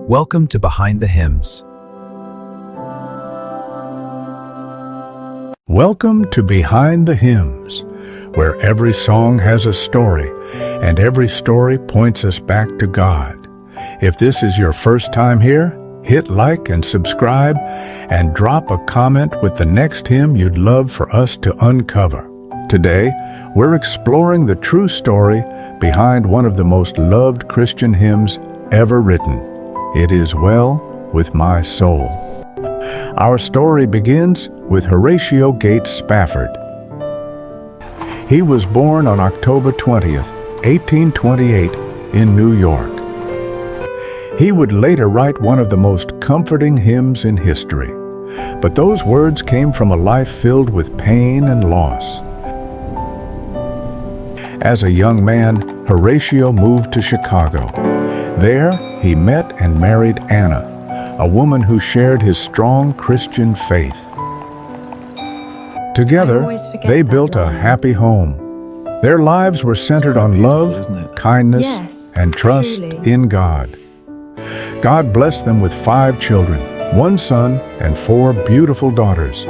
Welcome to Behind the Hymns. Welcome to Behind the Hymns, where every song has a story, and every story points us back to God. If this is your first time here, hit like and subscribe, and drop a comment with the next hymn you'd love for us to uncover. Today, we're exploring the true story behind one of the most loved Christian hymns ever written. It is well with my soul. Our story begins with Horatio G. Spafford. He was born on October 20th, 1828, in New York. He would later write one of the most comforting hymns in history, but those words came from a life filled with pain and loss. As a young man, Horatio moved to Chicago. There, he met and married Anna, a woman who shared his strong Christian faith. Together, they built a happy home. Their lives were centered on love, kindness, and trust in God. God blessed them with 5 children, 1 son, and 4 beautiful daughters.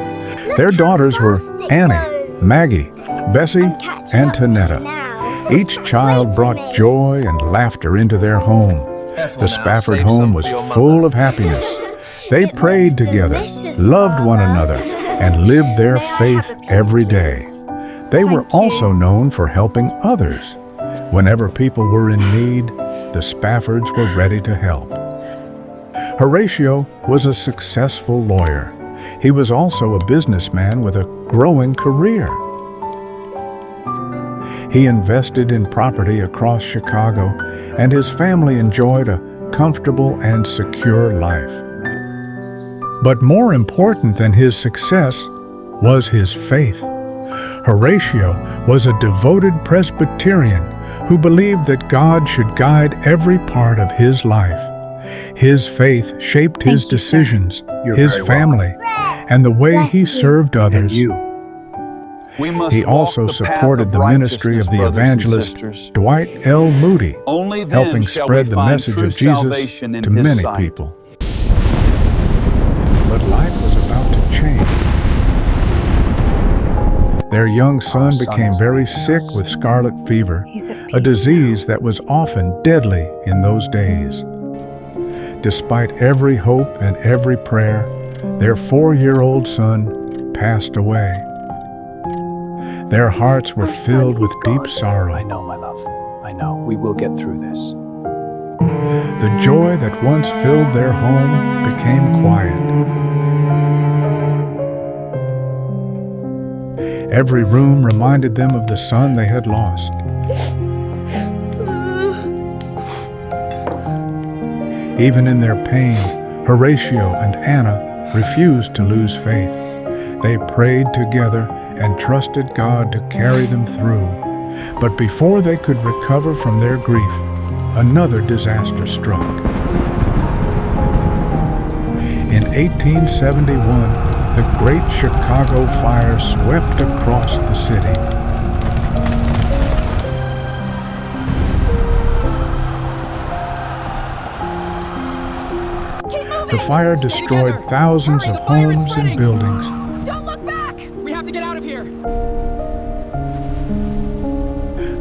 Their daughters were Annie, Maggie, Bessie, and Tanetta. Each child brought joy and laughter into their home. The Spafford home was full of happiness. They prayed together, loved one another, and lived their faith every day. They were also known for helping others. Whenever people were in need, the Spaffords were ready to help. Horatio was a successful lawyer. He was also a businessman with a growing career. He invested in property across Chicago, and his family enjoyed a comfortable and secure life. But more important than his success was his faith. Horatio was a devoted Presbyterian who believed that God should guide every part of his life. His faith shaped his decisions, his family, and the way he served others. He also supported the ministry of the evangelist Dwight L. Moody, helping spread the message of Jesus to many people. But life was about to change. Their young son became very sick with scarlet fever, a disease that was often deadly in those days. Despite every hope and every prayer, their 4-year-old son passed away. Their hearts were filled with deep sorrow. I know, my love. I know. We will get through this. The joy that once filled their home became quiet. Every room reminded them of the son they had lost. Even in their pain, Horatio and Anna refused to lose faith. They prayed together and trusted God to carry them through. But before they could recover from their grief, another disaster struck. In 1871, the Great Chicago Fire swept across the city. The fire destroyed thousands of homes and buildings.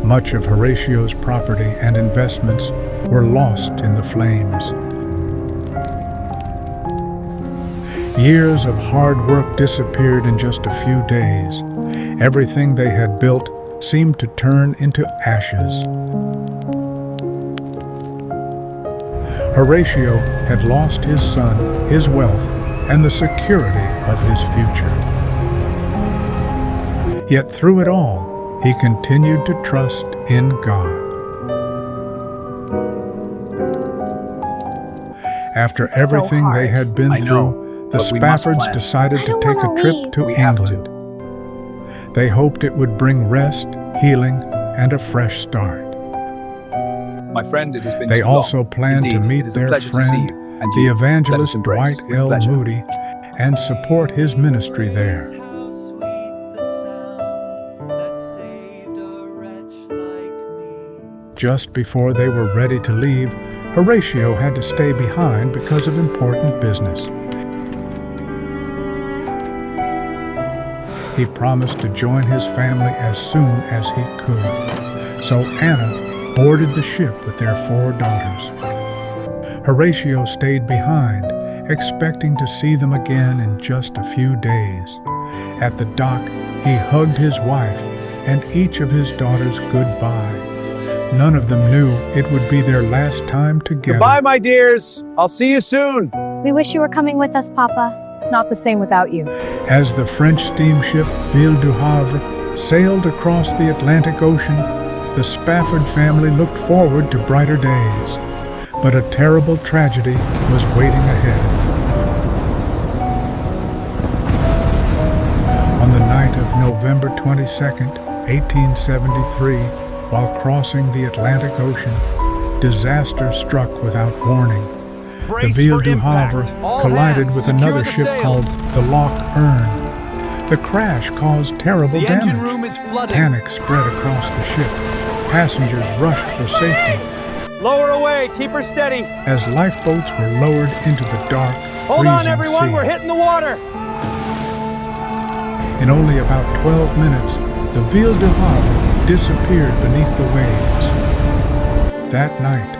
Much of Horatio's property and investments were lost in the flames. Years of hard work disappeared in just a few days. Everything they had built seemed to turn into ashes. Horatio had lost his son, his wealth, and the security of his future. Yet through it all, he continued to trust in God. After everything they had been through, the Spaffords decided to take a trip to England. They hoped it would bring rest, healing, and a fresh start. My friend, it has been They too long. also planned Indeed, to meet it is a their pleasure to see friend, you, and the you. evangelist Let us embrace Dwight with L. pleasure. Moody, and support his ministry there. Just before they were ready to leave, Horatio had to stay behind because of important business. He promised to join his family as soon as he could. So Anna boarded the ship with their 4 daughters. Horatio stayed behind, expecting to see them again in just a few days. At the dock, he hugged his wife and each of his daughters goodbye. None of them knew it would be their last time together. Goodbye, my dears. I'll see you soon. We wish you were coming with us, Papa. It's not the same without you. As the French steamship Ville du Havre sailed across the Atlantic Ocean, the Spafford family looked forward to brighter days. But a terrible tragedy was waiting ahead. On the night of November 22nd, 1873, while crossing the Atlantic Ocean, disaster struck without warning. The Ville du Havre collided with another ship called the Loch Earn. The crash caused terrible damage. Engine room is flooding. Panic spread across the ship. Passengers rushed for safety Lower away, keep her steady. as lifeboats were lowered into the dark, Hold on, freezing everyone, sea. we're hitting the water. In only about 12 minutes, the Ville du Havre disappeared beneath the waves. That night,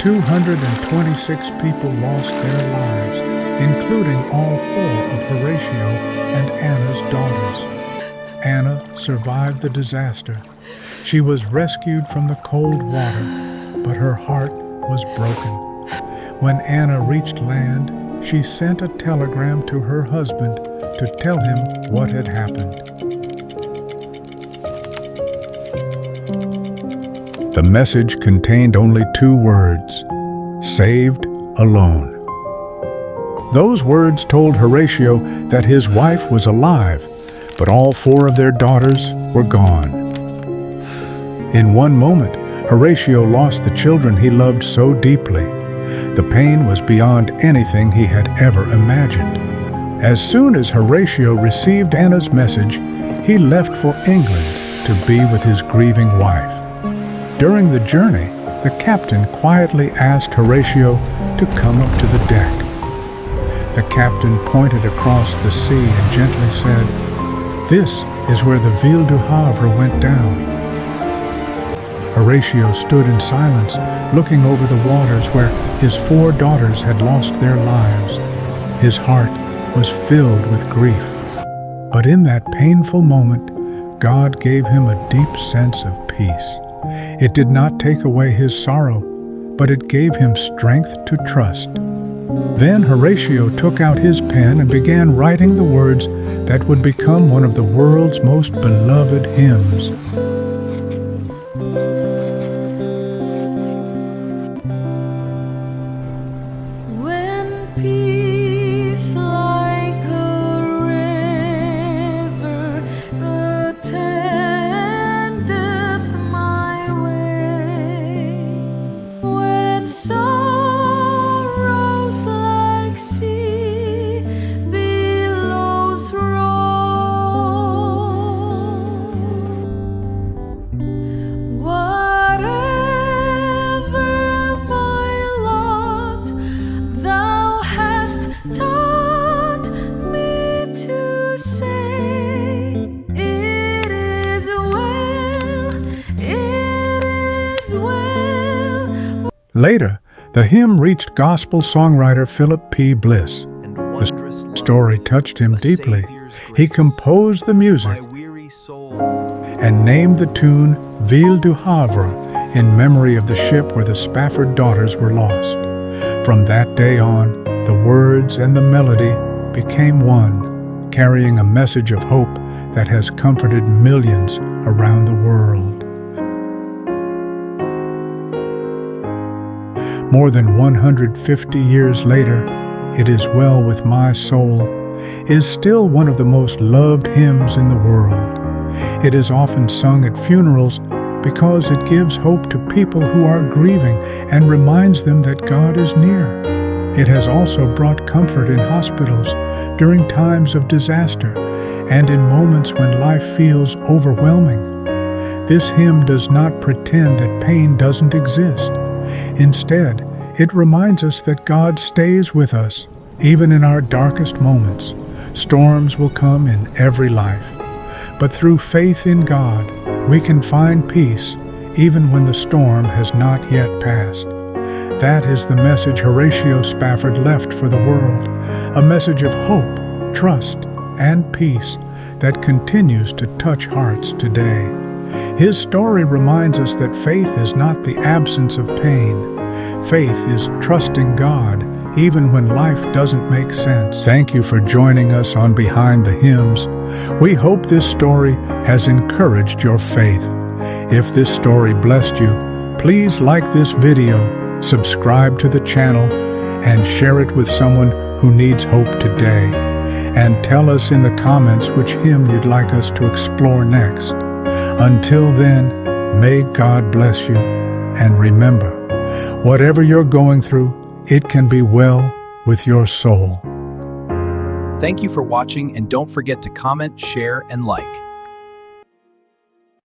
226 people lost their lives, including all 4 of Horatio and Anna's daughters. Anna survived the disaster. She was rescued from the cold water, but her heart was broken. When Anna reached land, she sent a telegram to her husband to tell him what had happened. The message contained only 2 words: saved alone. Those words told Horatio that his wife was alive, but all 4 of their daughters were gone. In one moment, Horatio lost the children he loved so deeply. The pain was beyond anything he had ever imagined. As soon as Horatio received Anna's message, he left for England to be with his grieving wife. During the journey, the captain quietly asked Horatio to come up to the deck. The captain pointed across the sea and gently said, "This is where the Ville du Havre went down." Horatio stood in silence, looking over the waters where his 4 daughters had lost their lives. His heart was filled with grief. But in that painful moment, God gave him a deep sense of peace. It did not take away his sorrow, but it gave him strength to trust. Then Horatio took out his pen and began writing the words that would become one of the world's most beloved hymns. When peace like a river attendeth my way, when sorrows like sea billows roll, whatever my lot, thou hast taught me to say, it is well, it is well. Later, the hymn reached gospel songwriter Philip P. Bliss. The story touched him deeply. He composed the music and named the tune Ville du Havre in memory of the ship where the Spafford daughters were lost. From that day on, the words and the melody became one, carrying a message of hope that has comforted millions around the world. More than 150 years later, It Is Well With My Soul is still one of the most loved hymns in the world. It is often sung at funerals because it gives hope to people who are grieving and reminds them that God is near. It has also brought comfort in hospitals during times of disaster and in moments when life feels overwhelming. This hymn does not pretend that pain doesn't exist. Instead, It reminds us that God stays with us, even in our darkest moments. Storms will come in every life, but through faith in God, we can find peace even when the storm has not yet passed. That is the message Horatio Spafford left for the world, a message of hope, trust, and peace that continues to touch hearts today. His story reminds us that faith is not the absence of pain. Faith is trusting God even when life doesn't make sense. Thank you for joining us on Behind the Hymns. We hope this story has encouraged your faith. If this story blessed you, please like this video, subscribe to the channel, and share it with someone who needs hope today. And tell us in the comments which hymn you'd like us to explore next. Until then, may God bless you. And remember, whatever you're going through, it can be well with your soul. Thank you for watching, and don't forget to comment, share, and like.